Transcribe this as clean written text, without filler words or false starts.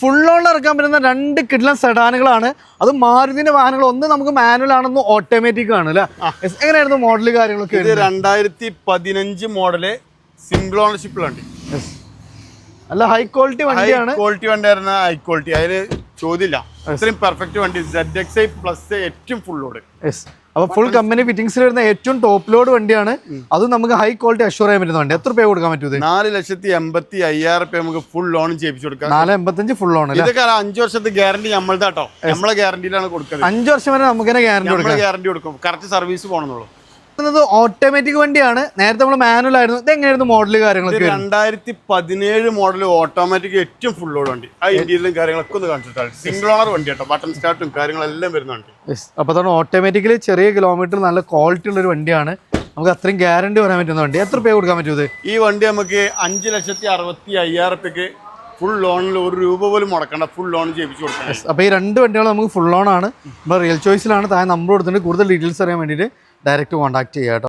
Full ഓണിൽ ഇറക്കാൻ പറ്റുന്ന 2 കിടിലൻ സെഡാനുകളാണ്. അത് മാരുതിന്റെ വാഹനങ്ങൾ, ഒന്ന് നമുക്ക് മാനുവൽ ആണെന്ന് ഓട്ടോമാറ്റിക് ആണ് അല്ലേ? എങ്ങനെയായിരുന്നു മോഡൽ കാര്യങ്ങളൊക്കെ? ഇത് 2015 മോഡല് സിംഗിൾ ഓണർഷിപ്പ് വണ്ടി. നല്ല ഹൈ ക്വാളിറ്റി വണ്ടിയാണ്. ക്വാളിറ്റി വണ്ടിയായിരുന്ന ഹൈ ക്വാളിറ്റി, അതില് ചോദ്യമില്ല. ഇത്രയും പെർഫെക്റ്റ് വണ്ടി. ZXi പ്ലസ് ഏറ്റവും ഫുൾ ലോഡ്. അപ്പോൾ ഫുൾ കമ്പനി ഫിറ്റിംഗ്സിൽ വരുന്ന ഏറ്റവും ടോപ്പ് ലോഡ് വണ്ടിയാണ്. അത് നമുക്ക് ഹൈ ക്വാളിറ്റി അഷ്യൂർ ചെയ്യാൻ പറ്റുന്ന വണ്ടി. എത്ര രൂപ കൊടുക്കാൻ പറ്റും? 4,85,000 നമുക്ക് ഫുൾ ലോൺ ചെയ്യിപ്പിച്ചു കൊടുക്കാം. 485 ഫുൾ ലോൺ. ഇതൊക്കെ 5 വർഷത്തെ ഗ്യാരണ്ടി നമ്മളുടെ കേട്ടോ. നമ്മളെ ഗ്യാരണ്ടിയിലാണ് കൊടുക്കുന്നത്. 5 വർഷം വരെ നമുക്ക് തന്നെ ഗ്യാരണ്ടി കൊടുക്കും. Correct service പോകണമെന്നുള്ളൂ. ഓട്ടോമാറ്റിക് വണ്ടിയാണ്. നേരത്തെ നമ്മൾ മാനുവൽ ആയിരുന്നു. ഇത് എങ്ങനെയായിരുന്നു മോഡൽ കാര്യങ്ങളൊക്കെ? 2017 മോഡൽ ഓട്ടോമാറ്റിക് ഏറ്റവും ഫുൾ ലോഡ് വണ്ടി. ആ ഇന്ത്യയിലും കാര്യങ്ങളൊക്കെ ഒന്ന് കാണിച്ചിട്ടാണ്. സിംഗിൾ ഓണർ വണ്ടി കേട്ടോ. ബട്ടൺ സ്റ്റാർട്ടും കാര്യങ്ങളെല്ലാം വരുന്നുണ്ട്. അപ്പോൾ അതാണ് ഓട്ടോമാറ്റിക്കലി ചെറിയ കിലോമീറ്റർ നല്ല ക്വാളിറ്റി ഉള്ള ഒരു വണ്ടിയാണ്. നമുക്ക് അത്രയും ഗ്യാരണ്ടി പറയാൻ പറ്റുന്ന വണ്ടി. എത്ര രൂപ കൊടുക്കാൻ പറ്റും? ഈ വണ്ടി നമുക്ക് 5,65,000 ഫുൾ ലോണിൽ 1 രൂപ പോലും മുടക്കണ്ട. ഫുൾ ലോൺ ചെയ്യിപ്പിച്ചു കൊടുക്കാം. അപ്പോൾ ഈ 2 വണ്ടികൾ നമുക്ക് ഫുൾ ലോൺ ആണ്. ഇപ്പോൾ റിയൽ ചോയ്സിലാണ്. താഴെ നമ്പർ കൊടുത്തിട്ട് കൂടുതൽ ഡീറ്റെയിൽസ് അറിയാൻ വേണ്ടിയിട്ട് ഡയറക്റ്റ് കോൺടാക്ട് ചെയ്യാം കേട്ടോ.